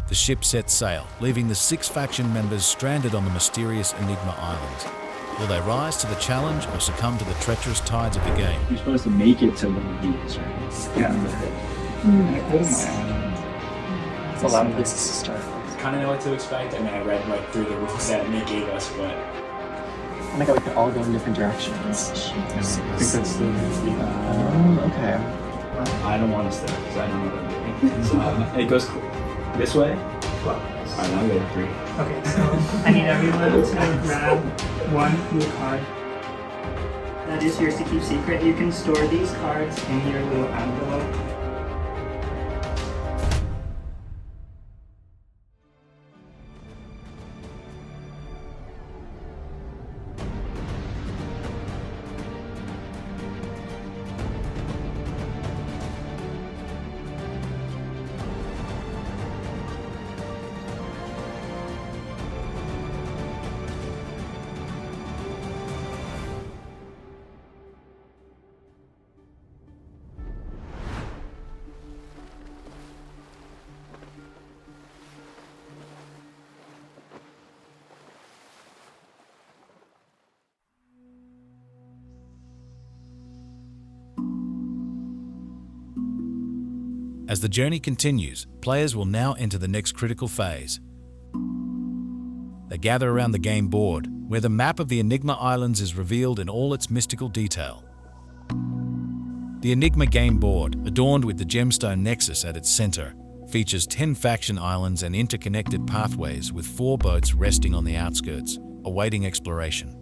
the ship sets sail, leaving the 6 faction members stranded on the mysterious Enigma Islands. Will they rise to the challenge or succumb to the treacherous tides of the game? You're supposed to make it to one of these, right? Yeah. It's a lot of places to start. Kind of know what to expect. I mean, I read like through the rules that Nick gave us, but I think we could all go in different directions. I think that's the okay. I don't want to start because I don't know what I'm doing. So it goes this way. Alright, now we got 3. Okay, so I need everyone to grab one blue card. That is yours to keep secret. You can store these cards in your little envelope. As the journey continues, players will now enter the next critical phase. They gather around the game board, where the map of the Enigma Islands is revealed in all its mystical detail. The Enigma game board, adorned with the gemstone nexus at its center, features 10 faction islands and interconnected pathways with 4 boats resting on the outskirts, awaiting exploration.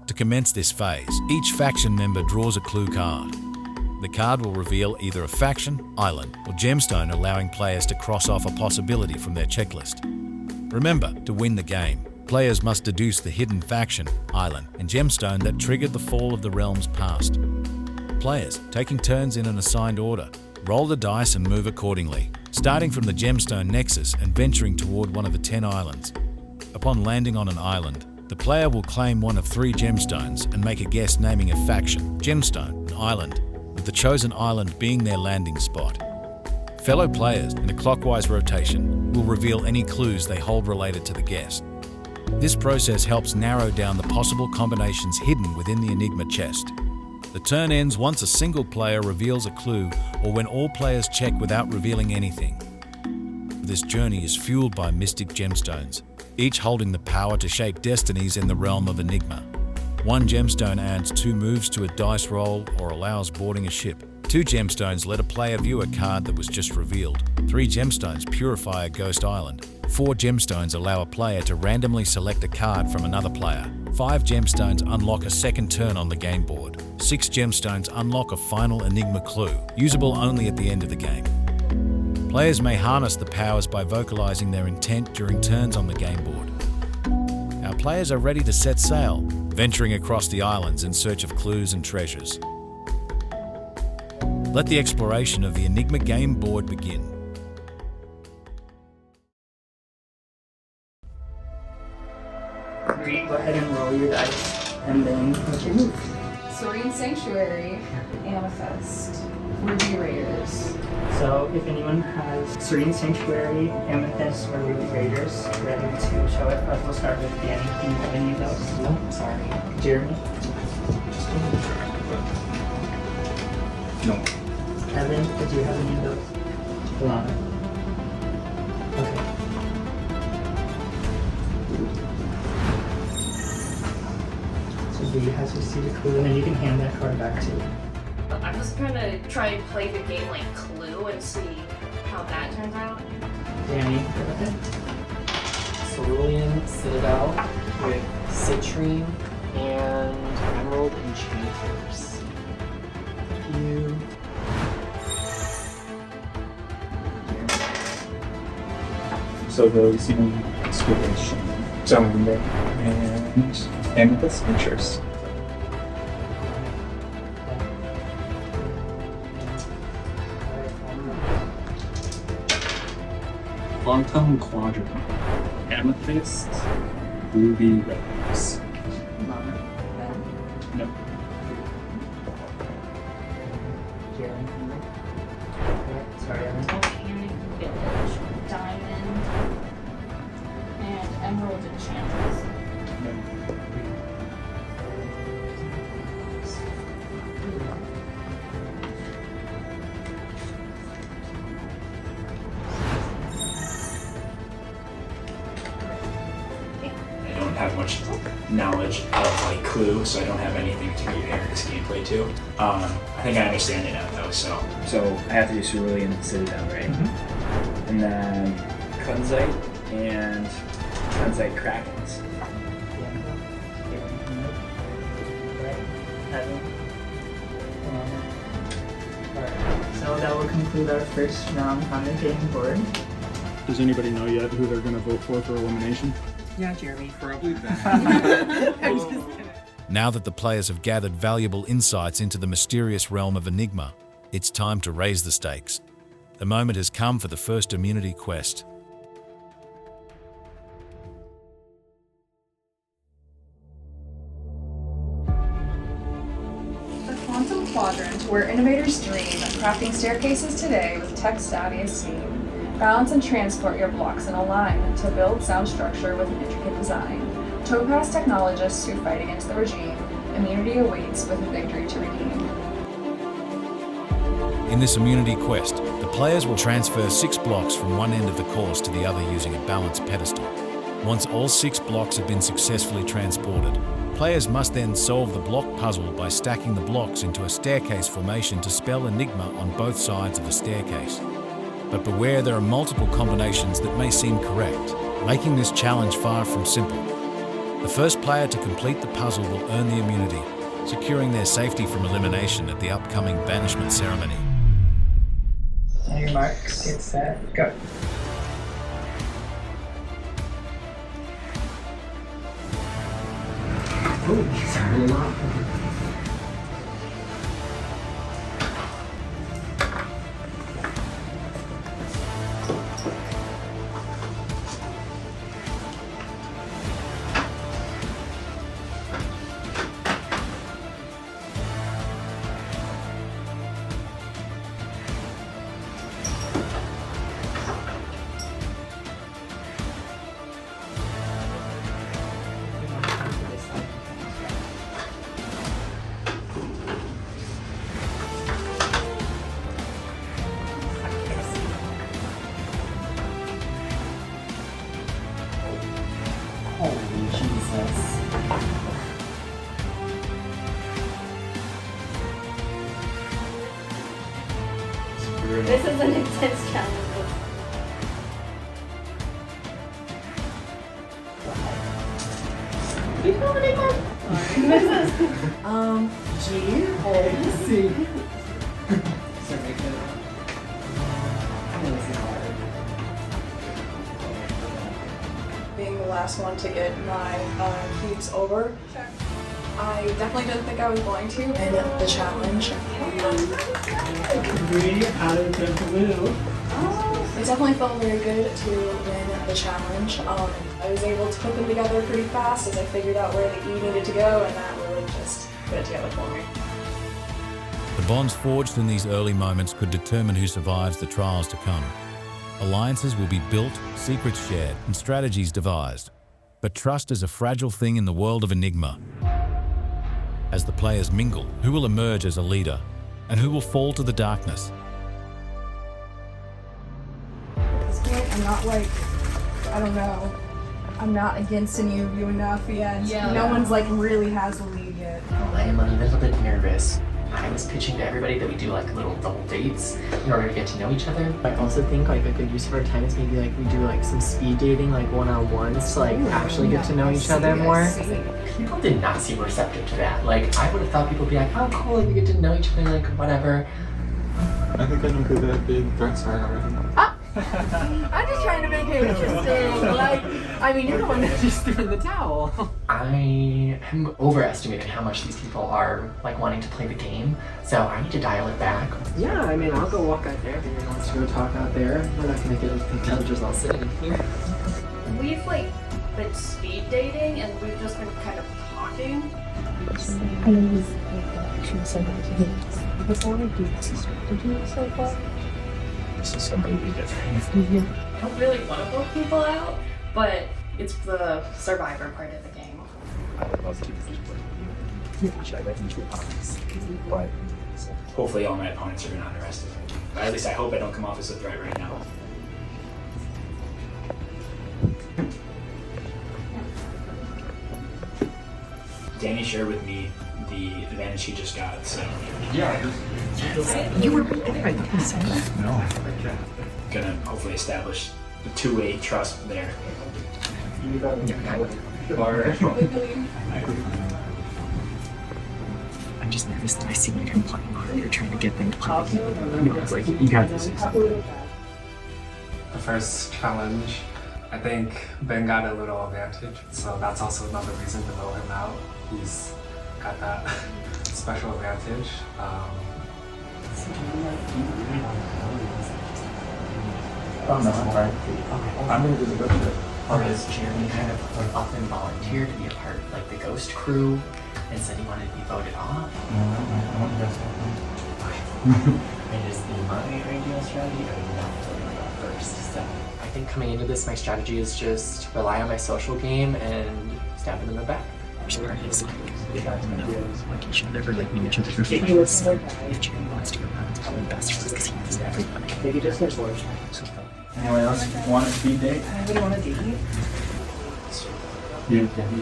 To commence this phase, each faction member draws a clue card. The card will reveal either a faction, island, or gemstone, allowing players to cross off a possibility from their checklist. Remember, to win the game, players must deduce the hidden faction, island, and gemstone that triggered the fall of the realms past. Players, taking turns in an assigned order, roll the dice and move accordingly, starting from the gemstone nexus and venturing toward one of the 10 islands. Upon landing on an island, the player will claim one of 3 gemstones and make a guess naming a faction, gemstone, and island, with the chosen island being their landing spot. Fellow players, in a clockwise rotation, will reveal any clues they hold related to the guess. This process helps narrow down the possible combinations hidden within the Enigma chest. The turn ends once a single player reveals a clue or when all players check without revealing anything. This journey is fueled by mystic gemstones, each holding the power to shape destinies in the realm of Enigma. 1 gemstone adds 2 moves to a dice roll or allows boarding a ship. 2 gemstones let a player view a card that was just revealed. 3 gemstones purify a ghost island. 4 gemstones allow a player to randomly select a card from another player. 5 gemstones unlock a second turn on the game board. 6 gemstones unlock a final Enigma clue, usable only at the end of the game. Players may harness the powers by vocalizing their intent during turns on the game board. Our players are ready to set sail, venturing across the islands in search of clues and treasures. Let the exploration of the Enigma game board begin. Three, go ahead and roll your dice, and then what's your move? Serene Sanctuary, Amethyst, Ruby Raiders. So if anyone has Serene Sanctuary, Amethyst, or Ruby Raiders ready to show it, we'll start with Danny. Do you have any of those? No, sorry. Jeremy? No. Evan, did you have any of those? Alana? Okay. So V has received a clue, and then you can hand that card back to you. I'm just gonna try and play the game like Clue and see how that turns out. Danny, go ahead. Cerulean Citadel with Citrine and Emerald Enchanters. You. So those inspiration, Zombie, and Amethyst Pictures. Quantum Quadrant, Amethyst, Ruby Rose. No. Jeremy. Okay, sorry, Evan. Volcanic Village. knowledge of like Clue, so I don't have anything to compare this gameplay to. I think I understand it now though, so I have to do Cerulean Citadel, right? And then Kunzite and Kunzite Krakens. So that will conclude our first round on the game board. Does anybody know yet who they're going to vote for elimination? Yeah, Jeremy. Probably that. I'm just kidding. Now that the players have gathered valuable insights into the mysterious realm of Enigma, it's time to raise the stakes. The moment has come for the first immunity quest. The Quantum Quadrant, where innovators dream of crafting staircases today with tech savvy as seen. Balance and transport your blocks in a line to build sound structure with an intricate design. Topaz technologists who fight against the regime. Immunity awaits with a victory to redeem. In this immunity quest, the players will transfer 6 blocks from one end of the course to the other using a balanced pedestal. Once all 6 blocks have been successfully transported, players must then solve the block puzzle by stacking the blocks into a staircase formation to spell Enigma on both sides of the staircase. But beware, there are multiple combinations that may seem correct, making this challenge far from simple. The first player to complete the puzzle will earn the immunity, securing their safety from elimination at the upcoming banishment ceremony. On your marks, get set, go. Oh, these are a lot. Holy Jesus. This is an intense challenge. Do you know the name G, O, C. Sorry, make it. I know this is hard. Being the last one to get my cubes over, I definitely didn't think I was going to in the challenge. 3 out of the blue. It definitely felt very good to win the challenge. I was able to put them together pretty fast as I figured out where the E needed to go, and that really just put it together for me. The bonds forged in these early moments could determine who survives the trials to come. Alliances will be built, secrets shared, and strategies devised. But trust is a fragile thing in the world of Enigma. As the players mingle, who will emerge as a leader, and who will fall to the darkness? At this point, I'm not like, I don't know, I'm not against any of you enough yet. Yeah. No one's like really has the lead yet. I am a little bit nervous. I was pitching to everybody that we do like little double dates in order to get to know each other. I also think like a good use of our time is maybe like we do like some speed dating, like one-on-ones to like actually get to know each other more. People did not seem receptive to that. Like I would have thought people would be like, oh cool, like, we get to know each other, like whatever. I think I know who that big threats are already. I'm just trying to make it interesting. Like, I mean, you're the one that just threw in the towel. I am overestimating how much these people are like wanting to play the game, so I need to dial it back. Yeah, I mean, I'll go walk out there if anyone wants to go talk out there. We're not gonna get anything done just all sitting here. We've like been speed dating and we've just been kind of talking. I know he's actually somebody before I do this. Did you so far? This is completely different. I don't really want to vote people out, but it's the survivor part of the game. I would love to which I bet you opponents. But hopefully all my opponents are going to underestimate me. But at least I hope I don't come off as a threat right now. Danny shared with me the advantage he just got, so You were right there. I thought you said that. No. gonna hopefully establish the two-way trust there. I'm just nervous that I see like I'm playing hard. You're trying to get them to play the game. You know, it's like, you got this. The first challenge, I think Ben got a little advantage, so that's also another reason to vote him out. He's got that special advantage. I'm gonna do the ghost crew. Or has Jeremy kind of up and volunteered to be a part of like the ghost crew and said he wanted to be voted off? And is the my ideal strategy or not voting off first? So I think coming into this, my strategy is just rely on my social game and stab them in the back. Worst part is like they don't know like each other or like knew each other for years. If Jeremy wants to go around, it's probably best for us because he knows everybody. Maybe just get worse. Anyone else want a speed date? Anybody want to date you? Yeah, I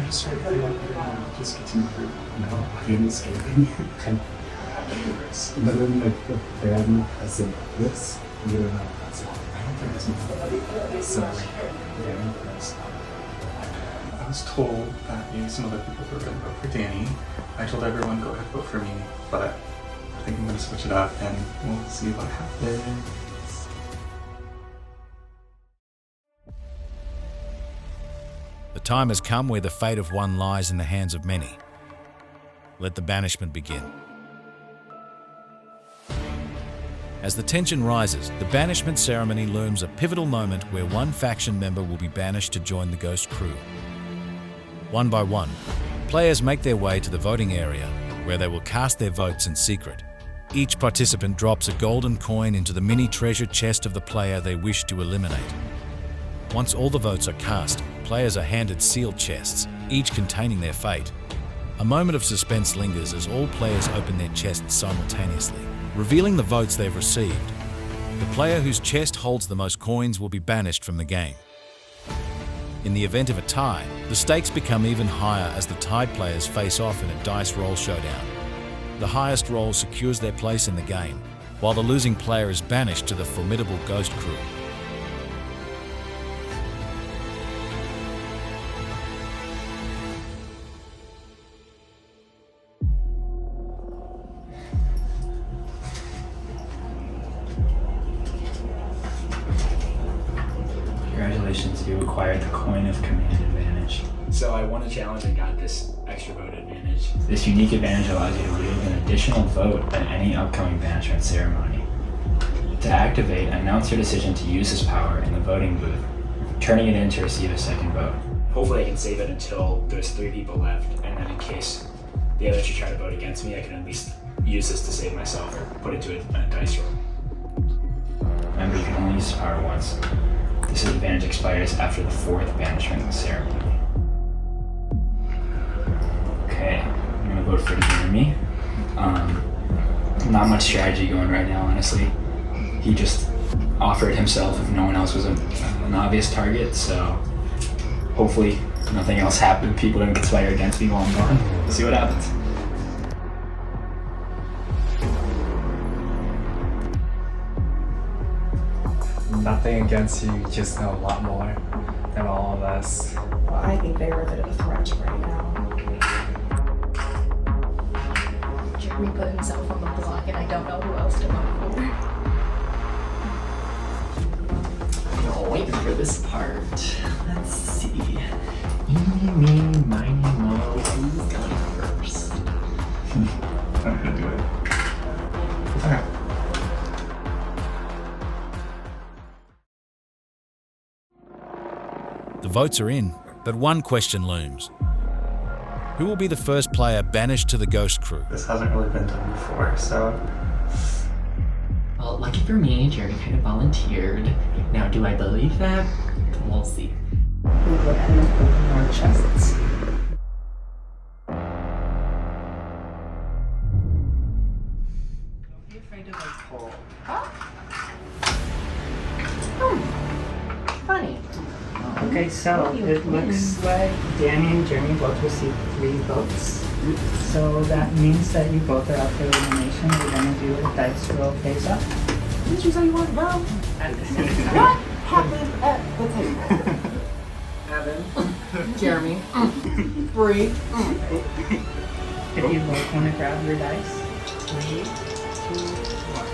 just started feeling like just getting through. No, I didn't escaping. But then like the band as in this, you don't know that's all. I don't think it's my so yeah, impressed. I was told that maybe some other people were going to vote for Danny. I told everyone go ahead vote for me, but I think I'm going to switch it up and we'll see what happens. The time has come where the fate of one lies in the hands of many. Let the banishment begin. As the tension rises, the banishment ceremony looms a pivotal moment where one faction member will be banished to join the Ghost Crew. One by one, players make their way to the voting area, where they will cast their votes in secret. Each participant drops a golden coin into the mini treasure chest of the player they wish to eliminate. Once all the votes are cast, players are handed sealed chests, each containing their fate. A moment of suspense lingers as all players open their chests simultaneously, revealing the votes they've received. The player whose chest holds the most coins will be banished from the game. In the event of a tie, the stakes become even higher as the tied players face off in a dice roll showdown. The highest roll secures their place in the game, while the losing player is banished to the formidable Ghost Crew. Congratulations, you acquired the coin of command advantage. So I won a challenge and got this extra vote advantage. This unique advantage allows you to wield an additional vote at any upcoming banishment ceremony. To activate, announce your decision to use this power in the voting booth, turning it in to receive a second vote. Hopefully I can save it until there's 3 people left, and then in case the other 2 try to vote against me, I can at least use this to save myself or put it to a dice roll. Remember, you can only use this power once. This advantage expires after the 4th banishment ceremony. Okay, I'm gonna vote for Jeremy. Not much strategy going right now, honestly. He just offered himself if no one else was an obvious target, so hopefully nothing else happened. People didn't conspire against me while I'm gone. We'll see what happens. Nothing against you, you just know a lot more than all of us. Well, I think they were a bit of a threat right now. Jeremy put himself on the block, and I don't know who else to vote for. No, waiting for this part. Let's see. Eeny, meeny, miny, mo. Who's going first? I'm gonna do it. Okay. The votes are in, but one question looms. Who will be the first player banished to the Ghost Crew? This hasn't really been done before, so. Well, lucky for me, Jeremy kind of volunteered. Now, do I believe that? We'll see. We go ahead and open our chests. Don't be afraid to like pull. funny. Okay, so it looks like Danny and Jeremy both received 3 votes. So that means that you both are up for elimination. We're gonna do a dice roll face-off. Didn't you say you wanted to go? What happened at the table? Evan, Jeremy, Bree. If you both want to grab your dice. 3, 2, 1.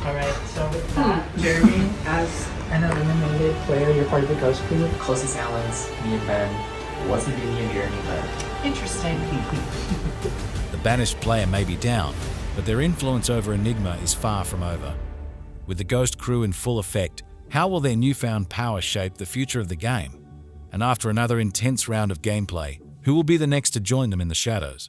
Alright, so with that, Jeremy, as an eliminated player, you're part of the Ghost Crew. Closest Alans, me and Ben. Wasn't me and Jeremy, but interesting. The banished player may be down, but their influence over Enigma is far from over. With the Ghost Crew in full effect, how will their newfound power shape the future of the game? And after another intense round of gameplay, who will be the next to join them in the shadows?